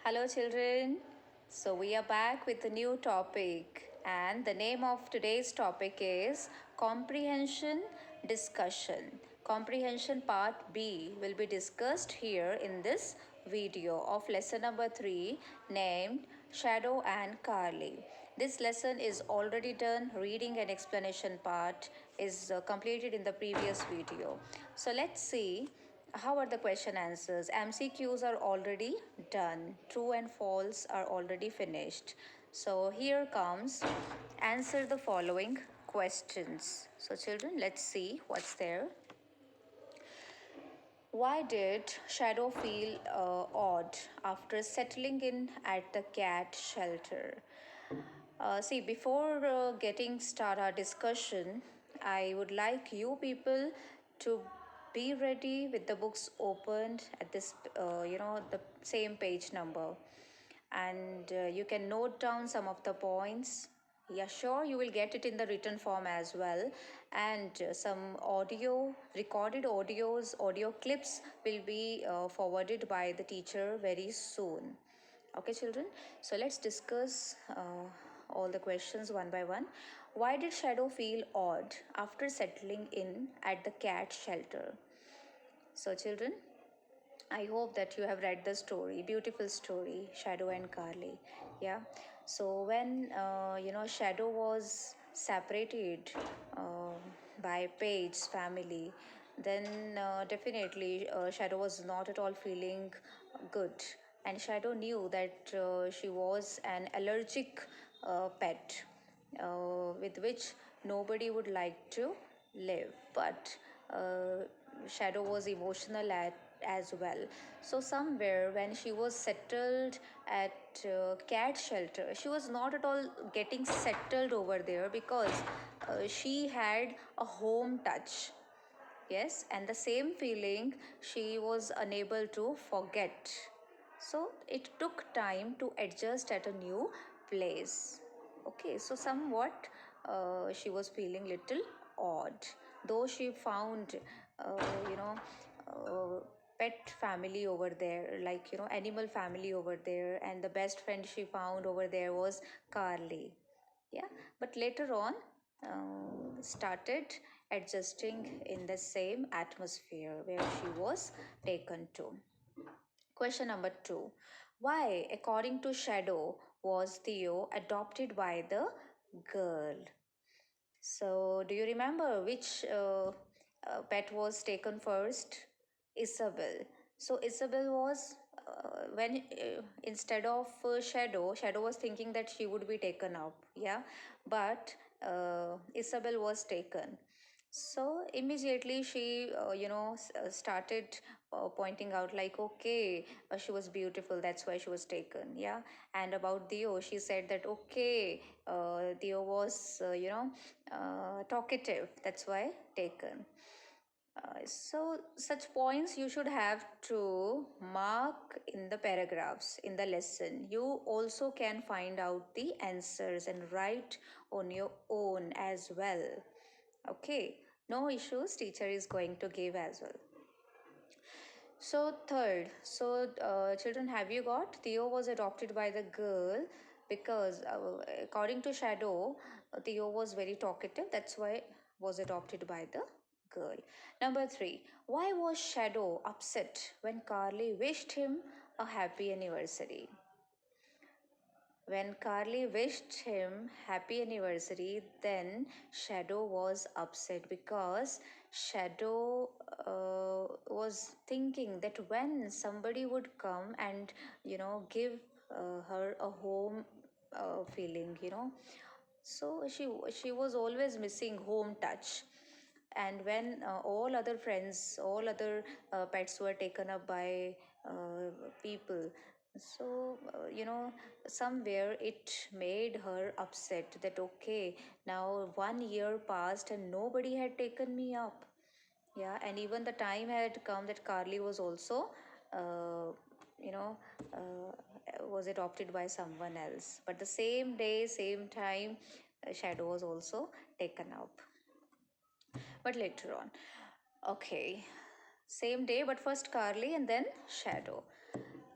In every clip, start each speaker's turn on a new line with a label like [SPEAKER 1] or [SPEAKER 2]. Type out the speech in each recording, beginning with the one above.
[SPEAKER 1] Hello, children. So, we are back with a new topic, and the name of today's topic is Comprehension Discussion. Comprehension Part B will be discussed here in this video of lesson number 3 named Shadow and Carly. This lesson is already done. Reading and explanation part is completed in the previous video. So, let's see how are the question answers? MCQs are already done. True and false are already finished. So here comes answer the following questions. So children, let's see what's there. Why did Shadow feel odd after settling in at the cat shelter? See, before getting start our discussion, I would like you people to be ready with the books opened at this, the same page number, and you can note down some of the points. Yeah, sure, you will get it in the written form as well, and some audio, recorded audios, audio clips will be forwarded by the teacher very soon. Okay, children, so let's discuss all the questions one by one. Why did Shadow feel odd after settling in at the cat shelter? So, children, I hope that you have read the story, beautiful story, Shadow and Carly. Yeah. So when Shadow was separated by Paige's family, then definitely Shadow was not at all feeling good, and Shadow knew that she was an allergic pet with which nobody would like to live. But Shadow was emotional as well. So somewhere when she was settled at cat shelter, she was not at all getting settled over there because she had a home touch. Yes, and the same feeling she was unable to forget. So it took time to adjust at a new place. Okay, so somewhat she was feeling little odd, though she found, you know, pet family over there, like animal family over there, and the best friend she found over there was Carly. Yeah, but later on started adjusting in the same atmosphere where she was taken to. Question number 2. Why, according to Shadow, was Theo adopted by the girl? So, do you remember which pet was taken first? Isabel. So, Isabel was when instead of Shadow was thinking that she would be taken up, yeah, but Isabel was taken. So immediately she, started pointing out like, okay, she was beautiful, that's why she was taken, yeah. And about Theo, she said that, okay, Theo was, talkative, that's why taken. So such points you should have to mark in the paragraphs in the lesson. You also can find out the answers and write on your own as well. Okay, no issues, teacher is going to give as well. So third, children, have you got Theo was adopted by the girl because according to Shadow, Theo was very talkative, that's why was adopted by the girl. Number 3, why was Shadow upset when Carly wished him a happy anniversary? When Carly wished him happy anniversary, then Shadow was upset because Shadow was thinking that when somebody would come and give her a home feeling, so she was always missing home touch. And when all other friends, all other pets were taken up by people, so somewhere it made her upset that, okay, now 1 year passed and nobody had taken me up. Yeah, and even the time had come that Carly was also uh, you know was adopted by someone else, but the same day, same time, Shadow was also taken up, but later on. Okay, same day, but first Carly and then Shadow.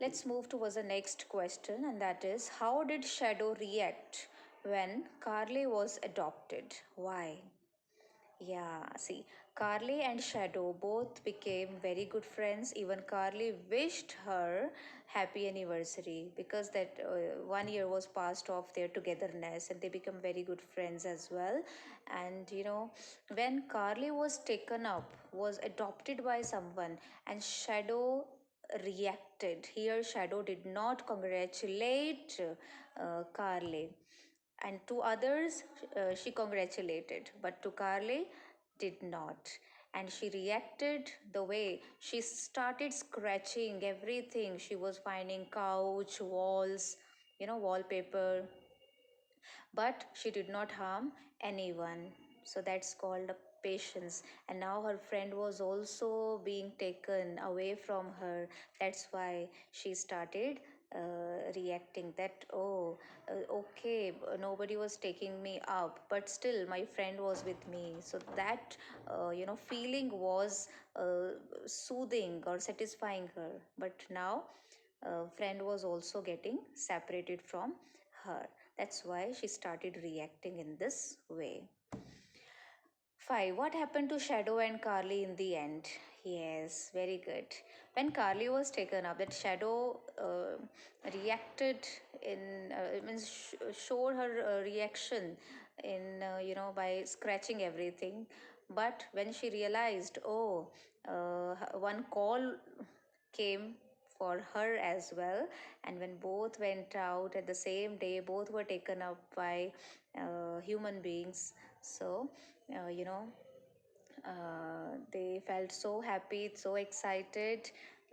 [SPEAKER 1] Let's move towards the next question, and that is, how did Shadow react when Carly was adopted? Why? Yeah, see, Carly and Shadow both became very good friends. Even Carly wished her happy anniversary because that 1 year was passed off their togetherness, and they become very good friends as well. And when Carly was taken up, was adopted by someone, and Shadow reacted. Here, Shadow did not congratulate Carly, and to others she congratulated, but to Carly did not. And she reacted the way she started scratching everything. She was finding couch, walls, wallpaper, but she did not harm anyone. So that's called patience. And now her friend was also being taken away from her. That's why she started reacting that, oh, okay, nobody was taking me up, but still my friend was with me. So that feeling was soothing or satisfying her. But now friend was also getting separated from her. That's why she started reacting in this way. 5. What happened to Shadow and Carly in the end? Yes, very good. When Carly was taken up, that Shadow reacted in, means showed her reaction in, by scratching everything. But when she realized, oh, one call came for her as well, and when both went out at the same day, both were taken up by human beings. So uh, you know they felt so happy, so excited,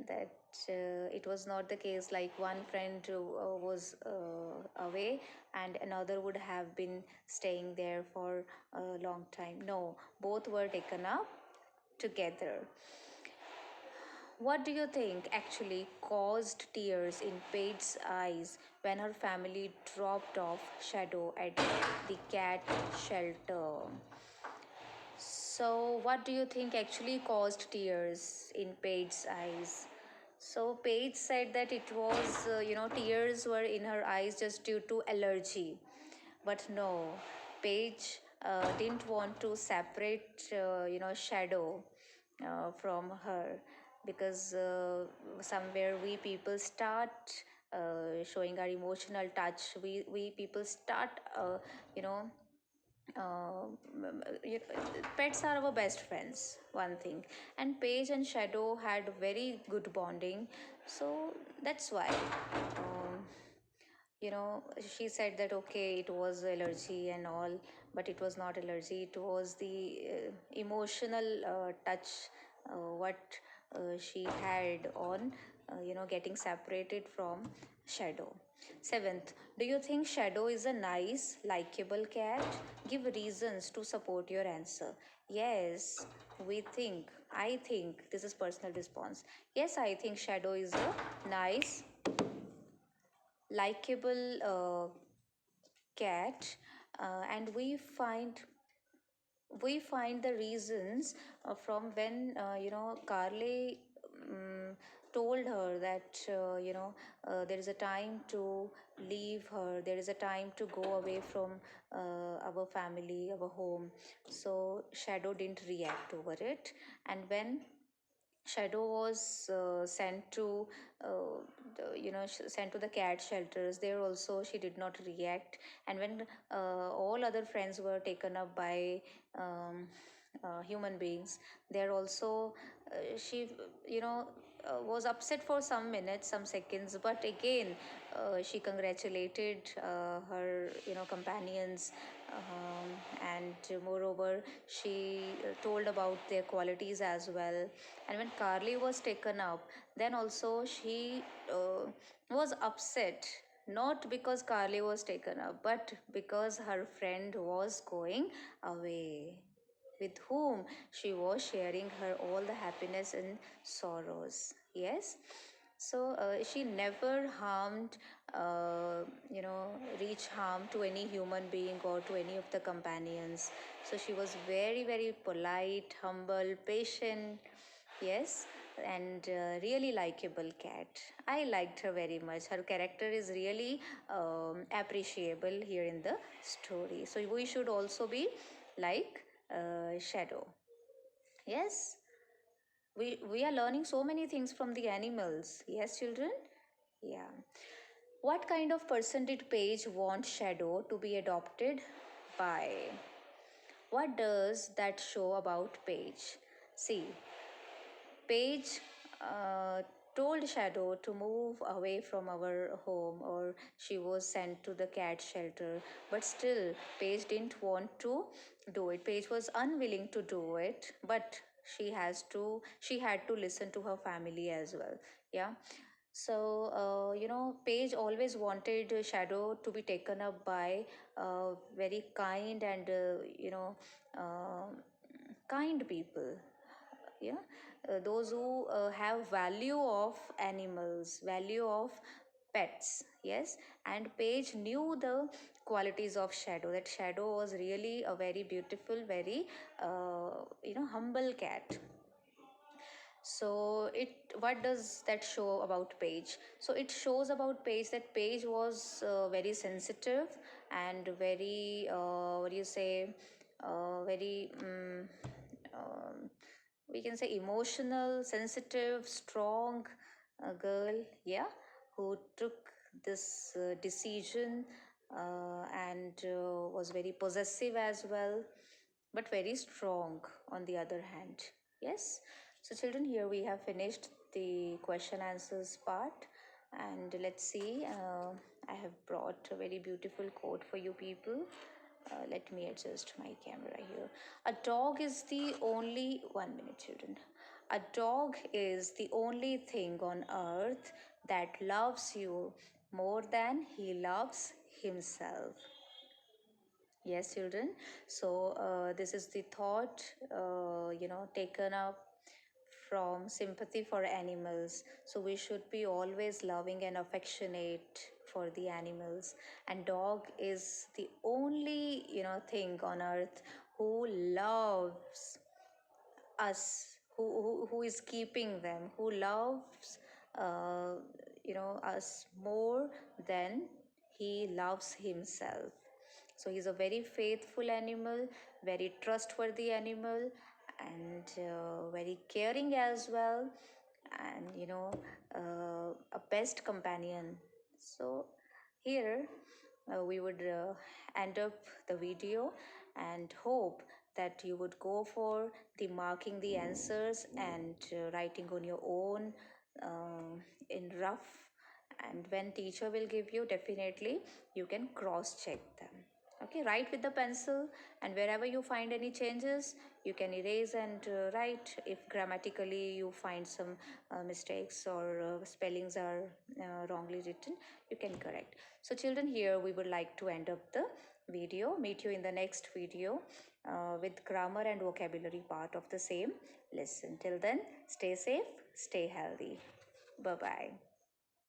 [SPEAKER 1] that it was not the case like one friend was away and another would have been staying there for a long time. No, both were taken up together. What do you think actually caused tears in Paige's eyes when her family dropped off Shadow at the cat shelter? So, what do you think actually caused tears in Paige's eyes? So, Paige said that it was, tears were in her eyes just due to allergy. But no, Paige didn't want to separate, Shadow from her, because somewhere we people start showing our emotional touch. We people start, you know, pets are our best friends, one thing. And Paige and Shadow had very good bonding, so that's why. Um, she said that okay, it was allergy and all, but it was not allergy, it was the emotional touch what she had on getting separated from Shadow. 7th, do you think Shadow is a nice likable cat? Give reasons to support your answer. Yes, I think this is personal response. Yes, I think Shadow is a nice likable cat, and we find the reasons from when Carly told her that there is a time to leave her, there is a time to go away from our family, our home. So Shadow didn't react over it. And when Shadow was sent to the cat shelters. There also she did not react. And when all other friends were taken up by human beings, there also she, was upset for some minutes, some seconds. But again, she congratulated her, companions, and moreover, she told about their qualities as well. And when Carly was taken up, then also she was upset, not because Carly was taken up, but because her friend was going away, with whom she was sharing her all the happiness and sorrows. Yes. So she never harmed, reach harm to any human being or to any of the companions. So she was very, very polite, humble, patient. Yes. and really likable cat. I liked her very much. Her character is really appreciable here in the story. So we should also be like Shadow. Yes, we are learning so many things from the animals. Yes, children. Yeah. What kind of person did Paige want Shadow to be adopted by? What does that show about Paige? See, Paige told Shadow to move away from our home, or she was sent to the cat shelter. But still, Paige didn't want to do it. Paige was unwilling to do it, but she had to listen to her family as well. Yeah. So, Paige always wanted Shadow to be taken up by very kind and, kind people. Yeah, those who have value of animals, value of pets. Yes, and Paige knew the qualities of Shadow, that Shadow was really a very beautiful, very humble cat. So it what does that show about Paige? So it shows about Paige that Paige was very sensitive and very what do you say very we can say emotional, sensitive, strong girl, yeah, who took this decision and was very possessive as well, but very strong on the other hand. Yes. So, children, here we have finished the question answers part, and let's see. I have brought a very beautiful quote for you people. Let me adjust my camera here. A dog is the only 1 minute, children. A dog is the only thing on earth that loves you more than he loves himself. Yes, children. So this is the thought, taken up from sympathy for animals. So we should be always loving and affectionate for the animals. And dog is the only, thing on earth who loves us, who is keeping them, who loves uh, us more than he loves himself. So he's a very faithful animal, very trustworthy animal, and very caring as well, and a best companion. So here we would end up the video and hope that you would go for the marking the answers and writing on your own in rough, and when teacher will give you, definitely you can cross check them. Okay, write with the pencil, and wherever you find any changes, you can erase and write. If grammatically you find some mistakes or spellings are wrongly written, you can correct. So children, here we would like to end up the video. Meet you in the next video with grammar and vocabulary part of the same lesson. Till then, stay safe, stay healthy. Bye bye.